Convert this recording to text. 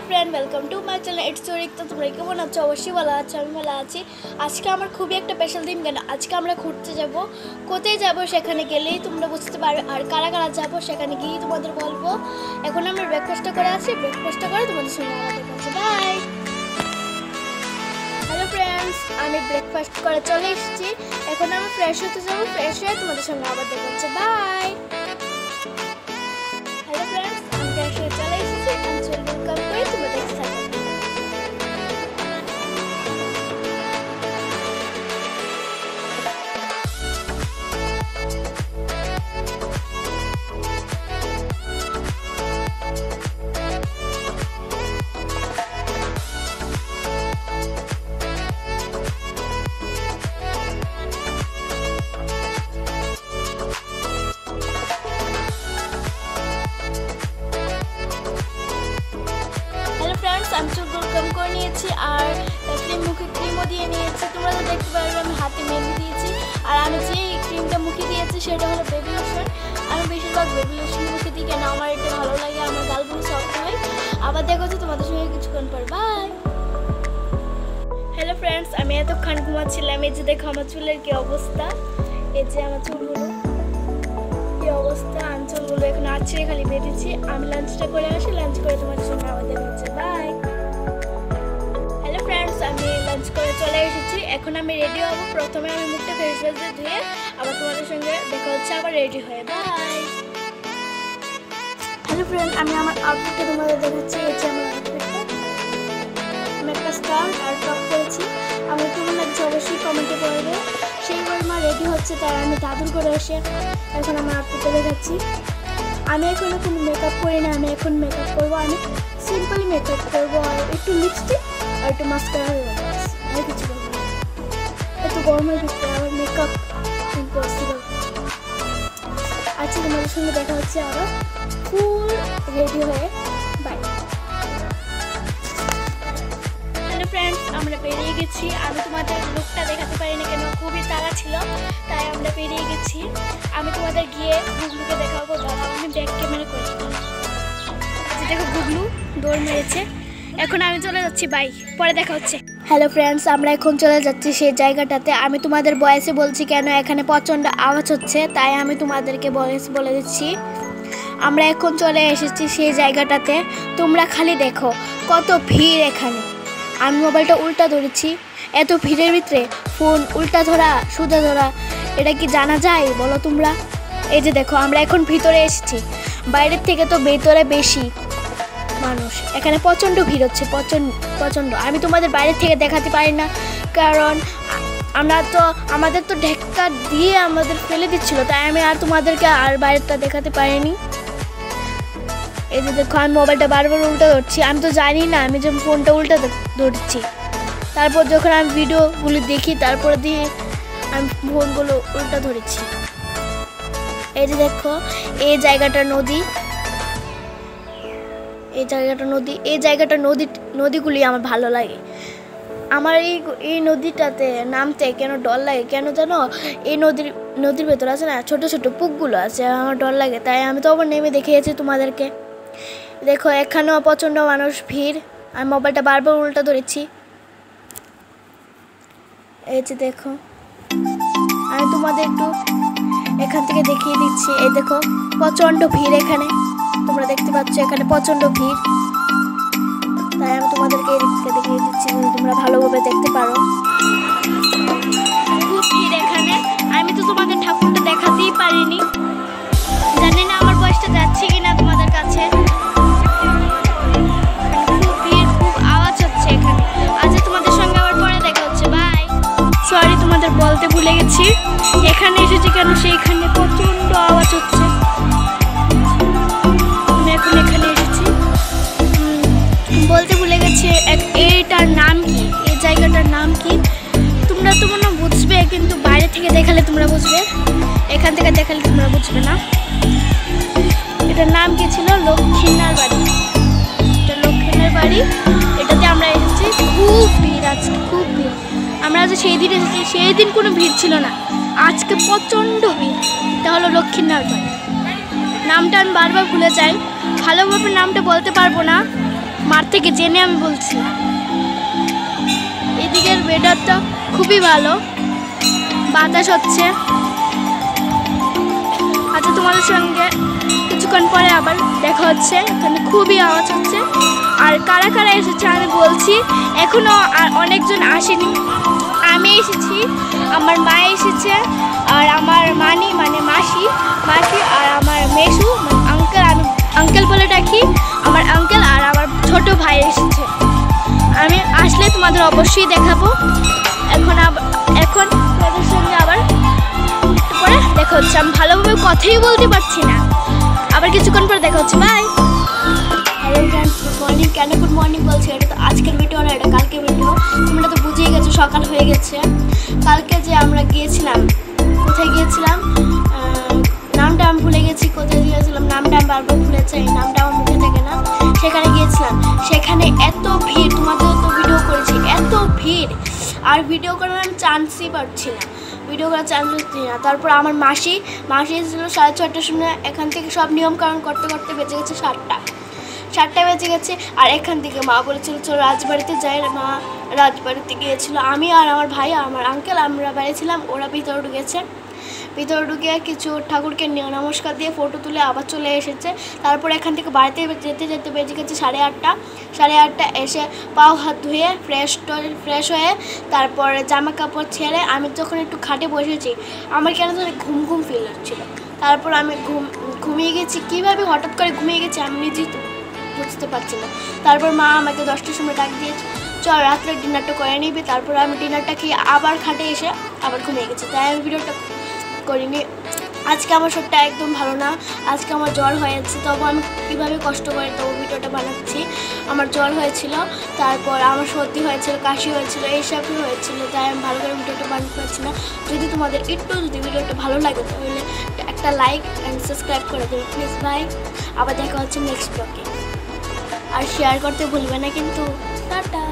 Friend welcome to my channel it's Rick. তো তোমরা কেমন আছো? অবশ্যই ভালো আছো, আমি ভালো আছি। আজকে আমার খুবই একটা স্পেশাল দিন। কেন আজকে আমরা ঘুরতে যাব। কোথায় যাব সেখানে গেলেই তোমরা বুঝতে পারবে, আর কারা কারা যাব সেখানে গিয়ে তোমাদের বলবো। এখন আমরা ব্রেকফাস্টটা করে আছি, ব্রেকফাস্টটা করে তোমাদের সঙ্গে আলাদা করছি। বাই। হ্যালো ফ্রেন্ডস, আমি ব্রেকফাস্ট করে চলে এসেছি। এখন আমি ফ্রেশ হতে যাবো, ফ্রেশ হয়ে তোমাদের সঙ্গে আবার দেখা হচ্ছে। বাই। হ্যালো ফ্রেন্ডস, আমি ফ্রেশ হয়ে চলে এসেছি। আমি চলবো কাম করে তোমাদের সাথে। আমি চুলগুলো কম করে নিয়েছি আর মুখে ক্রিমও দিয়ে নিয়েছি। তোমরা তো দেখতে পারবে আমি হাতে মেহেন্দি দিয়েছি। আর আমি যে ক্রিমটা মুখে দিয়েছি সেটা হলো বেবি লোশন। আমি বেশিরভাগ বেবি লোশন মুখে দিই, কেন আমার এটা ভালো লাগে, আমার গালগুলো সফট হয়। আবার দেখো যে তোমাদের সঙ্গে কিছুক্ষণ পর। বাই। হ্যালো ফ্রেন্ডস, আমি এতক্ষণ ঘুমাচ্ছিলাম। এই যে দেখো আমার চুলের কি অবস্থা, এই যে আমার চুলগুলো কি অবস্থা। আমি চুলগুলো এখন আছড়ে খালি বেঁধেছি। আমি লাঞ্চটা করে আসি, লাঞ্চ করে তোমাদের সঙ্গে আবার দেখা হচ্ছে। বাই। হ্যালো ফ্রেন্ডস, আমি লাঞ্চ করে চলে এসেছি। এখন আমি রেডি হবো। প্রথমে আমি মুখটা ফেস ওয়াশ দিয়ে ধুয়ে আবার তোমাদের সঙ্গে দেখা হচ্ছে আবার রেডি হয়ে। বাই। হ্যালো ফ্রেন্ড, আমি আমার আউটফিটটা তোমাদের দেখাচ্ছি। এই যে আমার আউটফিটটা, আমি একটা স্কার্ট আর টপ করেছি। আমার কেমন লাগছে অবশ্যই কমেন্টে করবে। সেইবার মা রেডি হচ্ছে, তাই আমি দাদুর করে এসে এখন আমার আউটফিটটা দেখাচ্ছি। আমি এখন কোনো মেকআপ করি না, আমি এখন মেকআপ করবো। আমি সিম্পলি মেকআপ করবো, আর একটু লিপস্টিক আর একটু মাস্কারা হয়ে যাবে, আর কিছু করবো না। একটু গরমের ভিতরে আমার মেকআপ ইম্পসিবল। আচ্ছা, তোমাদের সঙ্গে দেখা হচ্ছে আবার ফুল রেডি হয়ে। বাই। হ্যালো ফ্রেন্ডস, আমরা বেরিয়ে গেছি। আমি তোমাদের লুকটা দেখাতে পারিনি, কেন খুবই তাড়া ছিল, তাই আমরা বেরিয়ে গেছি। আমি তোমাদের গিয়ে গুগলুকে দেখাবো। দাঁড়াও, আমি ব্যাক ক্যামেরা করে। আচ্ছা দেখো, গুগলু দৌড় মেরেছে। এখন আমি চলে যাচ্ছি। বাই, পরে দেখা হচ্ছে। হ্যালো ফ্রেন্ডস, আমরা এখন চলে যাচ্ছি সেই জায়গাটাতে। আমি তোমাদের ভয়েসে বলছি, কেন এখানে প্রচণ্ড আওয়াজ হচ্ছে, তাই আমি তোমাদেরকে ভয়েস বলে দিচ্ছি। আমরা এখন চলে এসেছি সেই জায়গাটাতে। তোমরা খালি দেখো কত ভিড় এখানে। আমি মোবাইলটা উল্টা ধরেছি, এত ভিড়ের ভিতরে ফোন উল্টা ধরা সোজা ধরা, এটা কি জানা যায় বলো তোমরা? এই যে দেখো, আমরা এখন ভিতরে এসেছি। বাইরের থেকে তো ভেতরে বেশি মানুষ। এখানে প্রচণ্ড ভিড় হচ্ছে, প্রচণ্ড। আমি তোমাদের বাইরের থেকে দেখাতে পারি না, কারণ আমাদের তো ঢেক্কা দিয়ে আমাদের ফেলে দিচ্ছিল, তাই আমি আর তোমাদেরকে আর বাইরেটা দেখাতে পারিনি। এই যে দেখো, আমি মোবাইলটা বারবার উল্টা ধরছি। আমি তো জানি না আমি যে ফোনটা উল্টা ধরছি। তারপর যখন আমি ভিডিওগুলো দেখি, তারপরে দিয়ে আমি ফোনগুলো উল্টা ধরেছি। এই যে দেখো, এই জায়গাটা নদী, এই জায়গাটা নদীগুলি আমার ভালো লাগে। আমার এই নদীটাতে নামতে কেন ডর লাগে কেন জানো? এই নদীর ভেতর আছে না ছোট ছোট পুকগুলো আছে, আমার ডর লাগে, তাই আমি তো আবার নেমে দেখিয়েছি তোমাদেরকে। দেখো, এখানেও প্রচণ্ড মানুষ ভিড়। আমি মোবাইলটা বারবার উল্টা ধরেছি। এই যে দেখো, আমি তোমাদের একটু এখান থেকে দেখিয়ে দিচ্ছি। এই দেখো, প্রচণ্ড ভিড় এখানে, তোমরা দেখতে পাচ্ছ এখানে প্রচণ্ড ভিড়, তাই আমি তোমাদেরকে এই দিক থেকে দেখিয়ে দিচ্ছি, যদি তোমরা ভালোভাবে দেখতে পারো। খুব ভিড় এখানে। আমি তো তোমাদের ঠাকুরটা দেখাতেই পারিনি, জানি না আমার বয়সটা যাচ্ছে কিনা তোমাদের কাছে। খুব ভিড়, খুব আওয়াজ হচ্ছে এখানে। আজ তোমাদের সঙ্গে আবার পরে দেখা হচ্ছে। বাই। সরি, তোমাদের বলতে ভুলে গেছি এখানে এসেছি কেন, সেইখানে প্রচণ্ড আওয়াজ হচ্ছে। আমি এখন এখানে এসেছি, বলতে ভুলে গেছি এইটার নাম কি, এই জায়গাটার নাম কি। তোমরা তো মনে বুঝবে, কিন্তু বাইরে থেকে দেখালে তোমরা বুঝবে, এখান থেকে দেখালে তোমরা বুঝবে না। এটার নাম কি ছিল? লক্ষ্মীনার বাড়ি। এটা লক্ষ্মীনার বাড়ি, এটাতে আমরা এসেছি। খুব ভিড় আজকে, খুব ভিড়। আমরা যে সেই দিন এসেছি, সেই দিন কোনো ভিড় ছিল না, আজকে প্রচণ্ড ভিড়। এটা হলো লক্ষ্মীনার বাড়ি। নামটা আমি বারবার ভুলে যাই, ভালোভাবে নামটা বলতে পারবো না, মারতে থেকে জেনে আমি বলছি। এদিকের ওয়েদারটা খুবই ভালো, বাতাস হচ্ছে। আচ্ছা, তোমাদের সঙ্গে কিছুক্ষণ পরে আবার দেখা হচ্ছে। এখানে খুবই আওয়াজ হচ্ছে। আর কারা কারা এসেছে আমি বলছি, এখনও আর অনেকজন আসেনি। আমি এসেছি, আমার মা এসেছে, আর আমার মানে মাসি আর আমার মেসু আঙ্কেল, আমি আঙ্কেল বলে ডাকি, আমার আঙ্কেল আর আমার ছোট ভাই এসেছে। আমি আসলে তোমাদের অবশ্যই দেখাবো। এখন তোমাদের সঙ্গে আবার পরে দেখা হচ্ছে। আমি ভালোভাবে কথাই বলতে পারছি না, আবার কিছুক্ষণ পরে দেখা হচ্ছে। Bye. Hello friends, good morning. কেন গুড মর্নিং বলছি? এটা তো আজকের ভিডিও না, এটা কালকের ভিডিও। তোমরা তো বুঝেই গেছো, সকাল হয়ে গেছে। কালকে যে আমরা গিয়েছিলাম, কোথায় গিয়েছিলাম নামটা আমি ভুলে গেছি। কোথায় গিয়েছিলাম নামটা আমি বারবার ভুলে যাই, নামটা আমার মুখে থাকে না। সেখানে গিয়েছিলাম, সেখানে এত ভিড়, তোমাদের তো ভিডিও করেছি, এত ভিড়, আর ভিডিও করার আমি চান্সই পাচ্ছি না, ভিডিও করার চান্স পাচ্ছি না। তারপর আমার মাসি এসেছিলো 6:30টার সময়। এখান থেকে সব নিয়মকানুন করতে করতে বেজে গেছে 7টা বেজে গেছে। আর এখান থেকে মা বলেছিল চলো রাজবাড়িতে যাই। মা রাজবাড়িতে গিয়েছিল। আমি আর আমার ভাই আর আমার আঙ্কেল আমরা বাইরে ছিলাম, ওরা ভিতরে ঢুকেছে। ভিতরে ঢুকে কিছু ঠাকুরকে নমস্কার দিয়ে ফটো তুলে আবার চলে এসেছে। তারপর এখান থেকে বাড়িতে যেতে যেতে বেজে গেছে 8:30। এসে পাও হাত ধুয়ে ফ্রেশ হয়ে তারপরে জামা কাপড় ছেড়ে আমি যখন একটু খাটে বসেছি, আমার কেন ধরে ঘুম ফিল হচ্ছিলো। তারপর আমি ঘুমিয়ে গেছি। কীভাবে হঠাৎ করে ঘুমিয়ে গেছি আমি নিজেই বুঝতে পারছি না। তারপর মা আমাকে 10টার সময় ডাক দিয়েছে, চল রাত্রে ডিনারটা করে নিবি। তারপর আমি ডিনারটা খেয়ে আবার খাটে এসে আবার ঘুমিয়ে গেছি, তাই আমি ভিডিওটা করিনি। আজকে আমার শরীরটা একদম ভালো না, আজকে আমার জ্বর হয়েছে। তবু আমি কীভাবে কষ্ট করে তবু ভিডিওটা বানাচ্ছি। আমার জ্বর হয়েছিল, তারপর আমার সর্দি হয়েছিল, কাশি হয়েছিল, এইসবই হয়েছিল, তাই আমি ভালো করে ভিডিওটা বানাতে পারছি না। যদি তোমাদের যদি ভিডিওটা ভালো লাগে তাহলে একটা লাইক অ্যান্ড সাবস্ক্রাইব করে দেবে প্লিজ। বাই, আবার দেখা হচ্ছে নেক্সট ব্লগে। আর শেয়ার করতে ভুলবে না কিন্তু। টাটা।